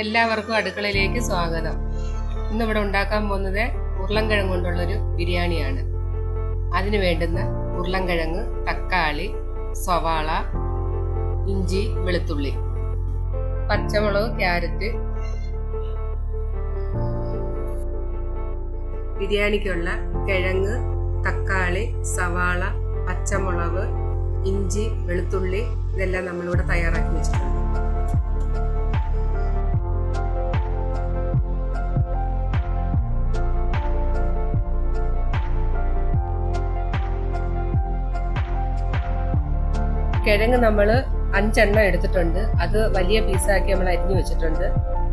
എല്ലാവർക്കും അടുക്കളയിലേക്ക് സ്വാഗതം. ഇന്നിവിടെ ഉണ്ടാക്കാൻ പോകുന്നത് ഉരുളൻകിഴങ്ങ് കൊണ്ടുള്ളൊരു ബിരിയാണിയാണ്. അതിന് വേണ്ടുന്ന ഉരുളൻകിഴങ്ങ്, തക്കാളി, സവാള, ഇഞ്ചി, വെളുത്തുള്ളി, പച്ചമുളക്, ക്യാരറ്റ്. ബിരിയാണിക്കുള്ള കിഴങ്ങ്, തക്കാളി, സവാള, പച്ചമുളക്, ഇഞ്ചി, വെളുത്തുള്ളി ഇതെല്ലാം നമ്മളിവിടെ തയ്യാറാക്കി വെച്ചിട്ടുണ്ട്. കിഴങ്ങ് നമ്മൾ 5 എണ്ണം എടുത്തിട്ടുണ്ട്. അത് വലിയ പീസാക്കി നമ്മൾ അരിഞ്ഞു വെച്ചിട്ടുണ്ട്.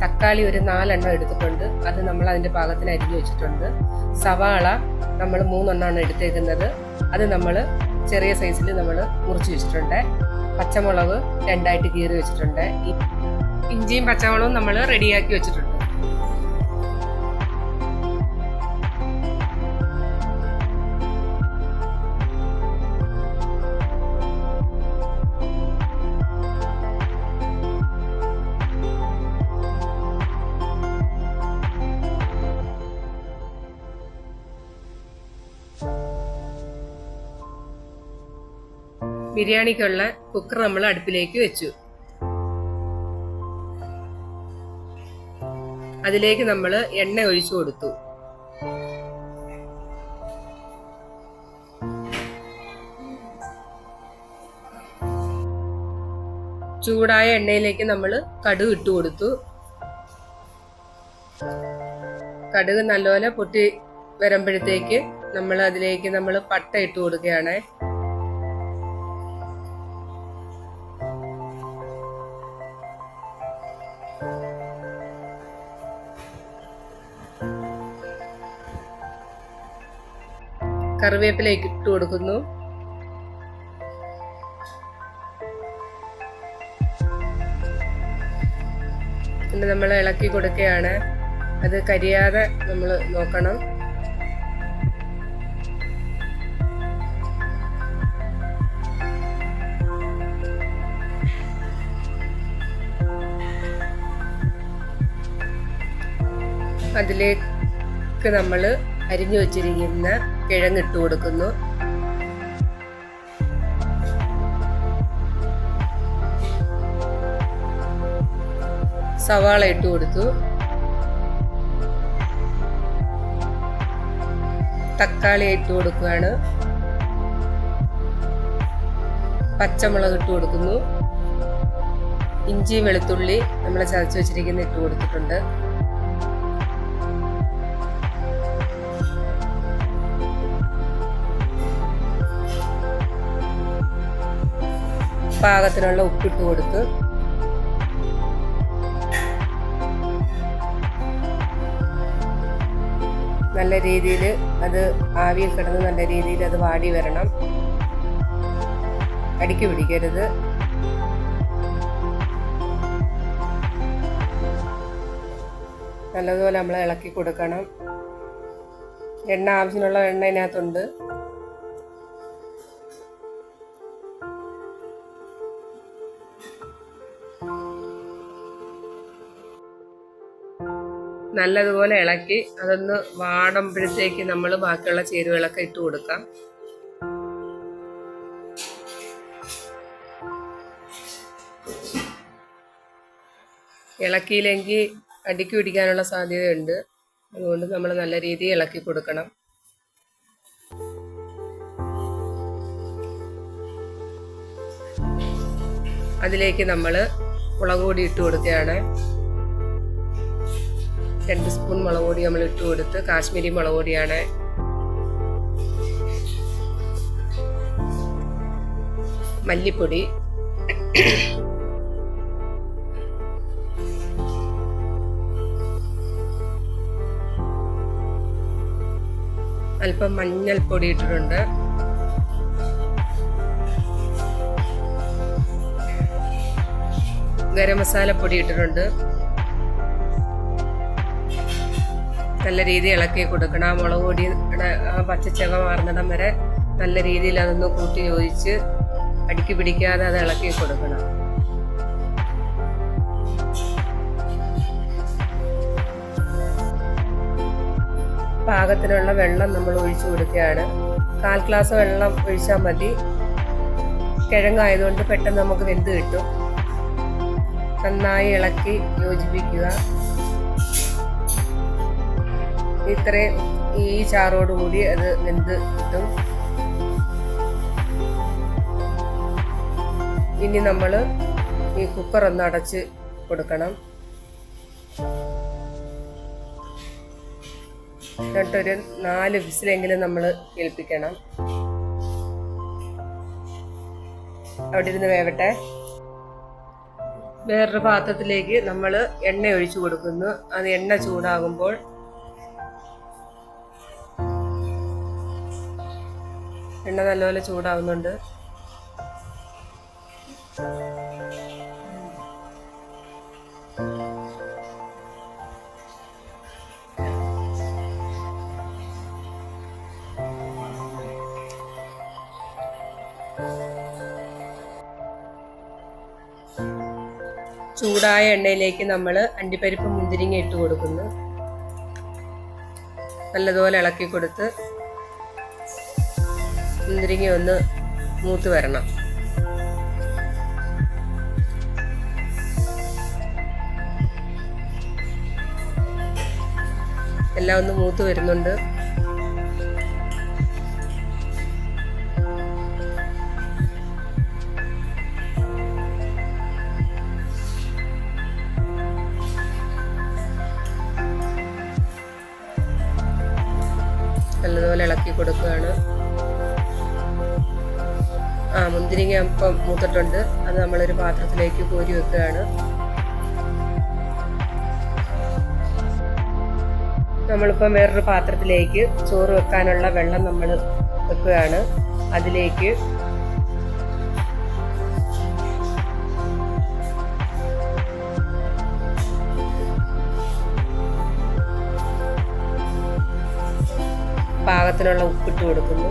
തക്കാളി ഒരു 4 എണ്ണം എടുത്തിട്ടുണ്ട്. അത് നമ്മൾ അതിൻ്റെ പാകത്തിന് അരിഞ്ഞു വെച്ചിട്ടുണ്ട്. സവാള നമ്മൾ 3 എണ്ണമാണ് എടുത്തേക്കുന്നത്. അത് നമ്മൾ ചെറിയ സൈസിൽ നമ്മൾ മുറിച്ച് വെച്ചിട്ടുണ്ട്. പച്ചമുളക് 2ആയിട്ട് കീറി വെച്ചിട്ടുണ്ട്. ഇഞ്ചിയും പച്ചമുളകും നമ്മൾ റെഡിയാക്കി വെച്ചിട്ടുണ്ട്. ബിരിയാണിക്കുള്ള കുക്കർ നമ്മൾ അടുപ്പിലേക്ക് വെച്ചു. അതിലേക്ക് നമ്മൾ എണ്ണ ഒഴിച്ചു കൊടുത്തു. ചൂടായ എണ്ണയിലേക്ക് നമ്മൾ കടുക് ഇട്ടു കൊടുത്തു. കടുക് നല്ലപോലെ പൊട്ടി വരുമ്പോഴത്തേക്ക് നമ്മൾ അതിലേക്ക് നമ്മൾ പട്ട ഇട്ട് കൊടുക്കുകയാണ്. കറിവേപ്പിലേക്ക് ഇട്ട് കൊടുക്കുന്നു. പിന്നെ നമ്മൾ ഇളക്കി കൊടുക്കുകയാണ്. അത് കരിയാതെ നമ്മൾ നോക്കണം. അതിലേക്ക് നമ്മൾ അരിഞ്ഞു വച്ചിരിക്കുന്ന കിഴങ്ങ് ഇട്ട് കൊടുക്കുന്നു. സവാള ഇട്ട് കൊടുത്തു. തക്കാളി ഇട്ട് കൊടുക്കുകയാണ്. പച്ചമുളക് ഇട്ട് കൊടുക്കുന്നു. ഇഞ്ചി, വെളുത്തുള്ളി നമ്മൾ ചതച്ച് വെച്ചിരിക്കുന്ന ഇട്ട് കൊടുത്തിട്ടുണ്ട്. പാകത്തിനുള്ള ഉപ്പിട്ട് കൊടുത്ത് നല്ല രീതിയിൽ അത് ആവിയിൽ കിടന്ന് നല്ല രീതിയിൽ അത് വാടി വരണം. അടിക്ക് പിടിക്കരുത്. നല്ലതുപോലെ നമ്മൾ ഇളക്കി കൊടുക്കണം. എണ്ണ ആവശ്യമുള്ള എണ്ണ ഇതിനകത്തുണ്ട്. നല്ലതുപോലെ ഇളക്കി അതൊന്ന് വാടുമ്പോഴത്തേക്ക് നമ്മൾ ബാക്കിയുള്ള ചേരുവകളൊക്കെ ഇട്ട് കൊടുക്കാം. ഇളക്കിയില്ലെങ്കിൽ അടിക്ക് പിടിക്കാനുള്ള സാധ്യതയുണ്ട്. അതുകൊണ്ട് നമ്മൾ നല്ല രീതിയിൽ ഇളക്കി കൊടുക്കണം. അതിലേക്ക് നമ്മൾ മുളക് പൊടി ഇട്ട് കൊടുക്കുകയാണ്. 2 സ്പൂൺ മുളക് പൊടി നമ്മൾ ഇട്ട് കൊടുത്ത്. കാശ്മീരി മുളക് പൊടിയാണ്. മല്ലിപ്പൊടി, അല്പം മഞ്ഞൾപ്പൊടി ഇട്ടിട്ടുണ്ട്. ഗരം മസാലപ്പൊടി ഇട്ടിട്ടുണ്ട്. നല്ല രീതിയിൽ ഇളക്കി കൊടുക്കണം. ആ മുളക് പൊടിയുടെ പച്ചച്ചവ മാറുന്നിടം വരെ നല്ല രീതിയിൽ അതൊന്ന് കൂട്ടി യോജിച്ച് അടിക്ക് പിടിക്കാതെ അത് ഇളക്കി കൊടുക്കണം. പാകത്തിനുള്ള വെള്ളം നമ്മൾ ഒഴിച്ചു കൊടുക്കുകയാണ്. 1/4 ഗ്ലാസ് വെള്ളം ഒഴിച്ചാൽ മതി. കിഴങ്ങായതുകൊണ്ട് പെട്ടെന്ന് നമുക്ക് വെന്ത് കിട്ടും. നന്നായി ഇളക്കി യോജിപ്പിക്കുക. ഇത്രയും ഈ ചാറോടുകൂടി അത് വെന്ത് കിട്ടും. ഇനി നമ്മൾ ഈ കുക്കർ ഒന്ന് അടച്ച് കൊടുക്കണം. എന്നിട്ടൊരു 4 വിസിലെങ്കിലും നമ്മൾ കേൾപ്പിക്കണം. അവിടെ ഇരുന്ന് വേവട്ടെ. വേറൊരു പാത്രത്തിലേക്ക് നമ്മൾ എണ്ണ ഒഴിച്ചു കൊടുക്കുന്നു. അത് എണ്ണ ചൂടാകുമ്പോൾ എണ്ണ നല്ലപോലെ ചൂടാവുന്നുണ്ട്. ചൂടായ എണ്ണയിലേക്ക് നമ്മൾ അണ്ടിപ്പരിപ്പ് മുന്തിരിങ്ങ ഇട്ട് കൊടുക്കുന്നു. നല്ലതുപോലെ ഇളക്കി കൊടുത്ത് മുന്തിരിങ്ങ ഒന്ന് മൂത്ത് വരണം. എല്ലാം ഒന്ന് മൂത്ത് വരുന്നുണ്ട്. നല്ലതുപോലെ ഇളക്കി കൊടുക്കുകയാണ്. മുന്തിരിങ്ങ ഇപ്പം മൂത്തിട്ടുണ്ട്. അത് നമ്മളൊരു പാത്രത്തിലേക്ക് കോരി വെക്കുകയാണ്. നമ്മളിപ്പം വേറൊരു പാത്രത്തിലേക്ക് ചോറ് വെക്കാനുള്ള വെള്ളം നമ്മൾ വെക്കുകയാണ്. അതിലേക്ക് പാകത്തിനുള്ള ഉപ്പിട്ട് കൊടുക്കുന്നു.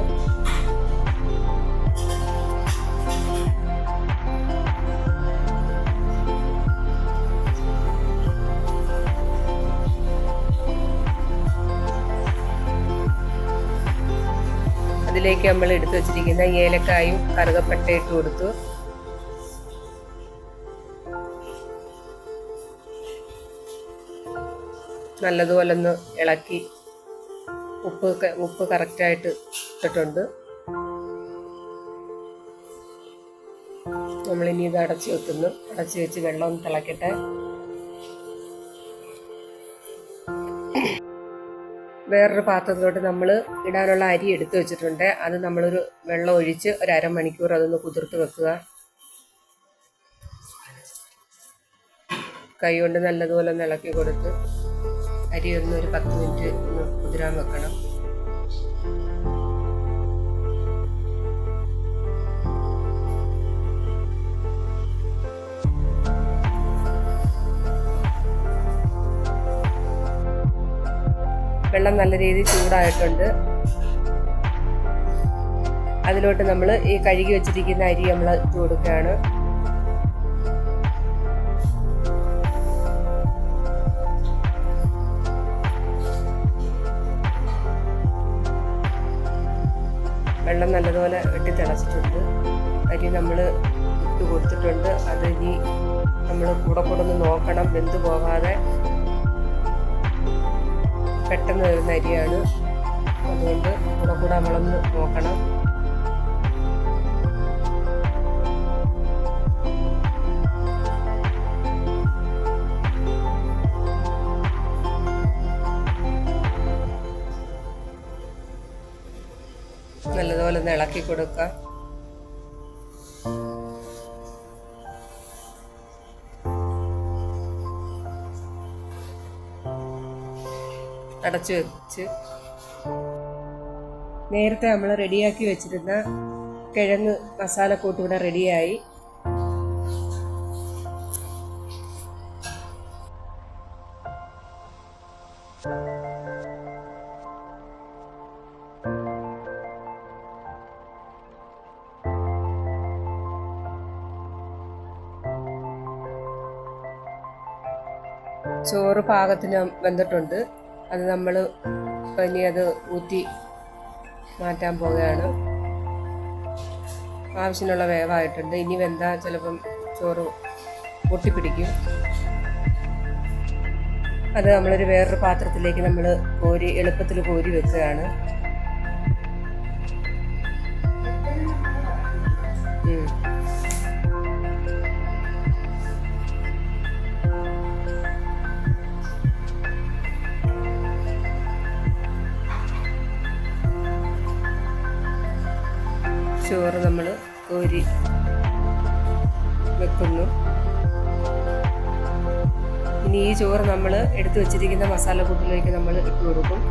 അതിലേക്ക് നമ്മൾ എടുത്തു വച്ചിരിക്കുന്ന ഏലക്കായും കറുകപ്പട്ട ഇട്ട് കൊടുത്തു. നല്ലതുപോലെ ഒന്ന് ഇളക്കി. ഉപ്പ് കറക്റ്റായിട്ട് ഇട്ടിട്ടുണ്ട്. നമ്മളിനി ഇത് അടച്ചു വെക്കുന്നു. അടച്ചു വെച്ച് വെള്ളം ഒന്ന് തിളക്കട്ടെ. വേറൊരു പാത്രത്തിലോട്ട് നമ്മൾ ഇടാനുള്ള അരി എടുത്തു വെച്ചിട്ടുണ്ട്. അത് നമ്മളൊരു വെള്ളം ഒഴിച്ച് ഒരു അരമണിക്കൂർ അതൊന്ന് കുതിർത്ത് വെക്കുക. കൈ കൊണ്ട് നല്ലതുപോലെ ഒന്ന് ഇളക്കി കൊടുത്ത് അരി ഒന്ന് ഒരു 10 മിനിറ്റ് ഒന്ന് കുതിരാൻ വെക്കണം. വെള്ളം നല്ല രീതിയിൽ ചൂടായിട്ടുണ്ട്. അതിലോട്ട് നമ്മൾ ഈ കഴുകി വെച്ചിരിക്കുന്ന അരി നമ്മൾ ഇട്ട് കൊടുക്കുകയാണ്. വെള്ളം നല്ലതുപോലെ വെട്ടി തിളച്ചിട്ടുണ്ട്. അരി നമ്മൾ ഇട്ട് കൊടുത്തിട്ടുണ്ട്. അത് ഇനി നമ്മൾ കൂടെ ഒന്ന് നോക്കണം, വെന്ത് പോകാതെ. പെട്ടെന്ന് വരുന്ന അരിയാണ്, അതുകൊണ്ട് കൂടെ നമ്മളൊന്ന് നോക്കണം. നല്ലതുപോലെ ഒന്ന് ഇളക്കി കൊടുക്കുക. അടച്ചു വെച്ച് നേരത്തെ നമ്മൾ റെഡിയാക്കി വെച്ചിരുന്ന കിഴങ്ങ് മസാലക്കൂട്ട് ഇവിടെ റെഡിയായി. ചോറ് പാകത്തിന് വെന്തിട്ടുണ്ട്. അത് നമ്മൾ ഇനി അത് ഊറ്റി മാറ്റാൻ പോവുകയാണ്. ആവശ്യത്തിനുള്ള വേവായിട്ടുണ്ട്. ഇനി വെന്താൽ ചിലപ്പം ചോറ് പൊട്ടിപ്പിടിക്കും. അത് നമ്മളൊരു വേറൊരു പാത്രത്തിലേക്ക് നമ്മൾ എളുപ്പത്തിൽ കോരി വെക്കുകയാണ്. ചോറ് നമ്മൾ കോരി വെക്കുന്നു. ഇനി ഈ ചോറ് നമ്മൾ എടുത്തു വച്ചിരിക്കുന്ന മസാലക്കൂട്ടിലേക്ക് നമ്മൾ ഇട്ട് കൊടുക്കും.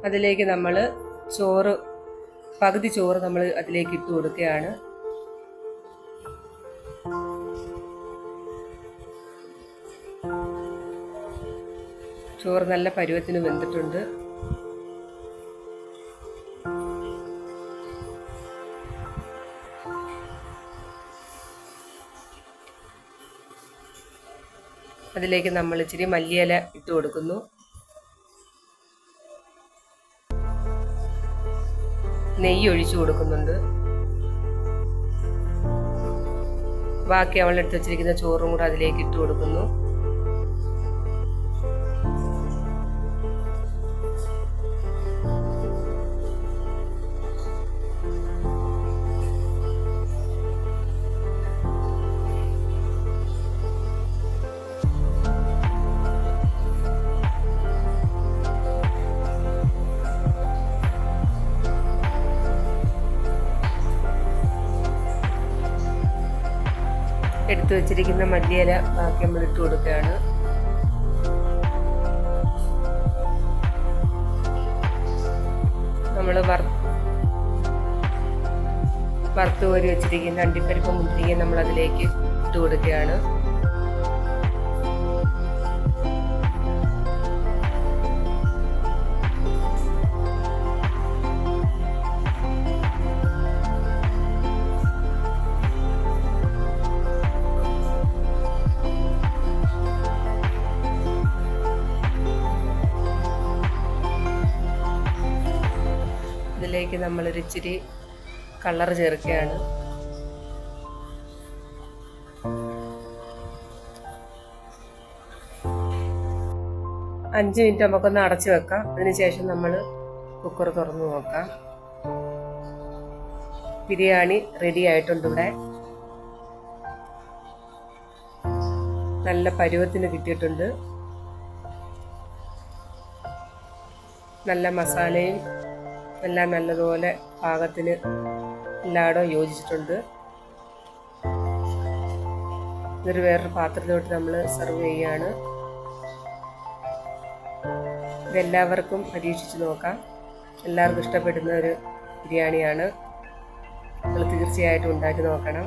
അതിലേക്ക് നമ്മൾ പകുതി ചോറ് നമ്മൾ അതിലേക്ക് ഇട്ട് കൊടുക്കുകയാണ്. ചോറ് നല്ല പരുവത്തിന് വെന്തിട്ടുണ്ട്. അതിലേക്ക് നമ്മൾ ഇച്ചിരി മല്ലിയില ഇട്ട് കൊടുക്കുന്നു. നെയ്യ് ഒഴിച്ചു കൊടുക്കുന്നുണ്ട്. ബാക്കി അവളെടുത്ത് വെച്ചിരിക്കുന്ന ചോറും കൂടെ അതിലേക്ക് ഇട്ട് കൊടുക്കുന്നു. എടുത്തു വെച്ചിരിക്കുന്ന മല്ലിയില ബാക്കി നമ്മൾ ഇട്ട് കൊടുക്കുകയാണ്. നമ്മൾ വറുത്ത് കോരി വെച്ചിരിക്കുന്ന അണ്ടിപ്പരിപ്പ് മുന്തിരിങ്ങ നമ്മൾ അതിലേക്ക് ഇട്ട് കൊടുക്കുകയാണ്. ഇതിലേക്ക് നമ്മളൊരു ഇച്ചിരി കളർ ചേർക്കുകയാണ്. അഞ്ച് മിനിറ്റ് നമുക്കൊന്ന് അടച്ചു വെക്കാം. അതിനുശേഷം നമ്മൾ കുക്കർ തുറന്നു നോക്കാം. ബിരിയാണി റെഡി ആയിട്ടുണ്ട്. ഇവിടെ നല്ല പരുവത്തിന് കിട്ടിയിട്ടുണ്ട്. നല്ല മസാലയും എല്ലാം നല്ലതുപോലെ പാകത്തിന് എല്ലായിടവും യോജിച്ചിട്ടുണ്ട്. ഇതൊരു വേറൊരു പാത്രത്തിലോട്ട് നമ്മൾ സെർവ് ചെയ്യുകയാണ്. ഇതെല്ലാവർക്കും പരീക്ഷിച്ച് നോക്കാം. എല്ലാവർക്കും ഇഷ്ടപ്പെടുന്ന ഒരു ബിരിയാണിയാണ്. നിങ്ങൾ തീർച്ചയായിട്ടും ഉണ്ടാക്കി നോക്കണം.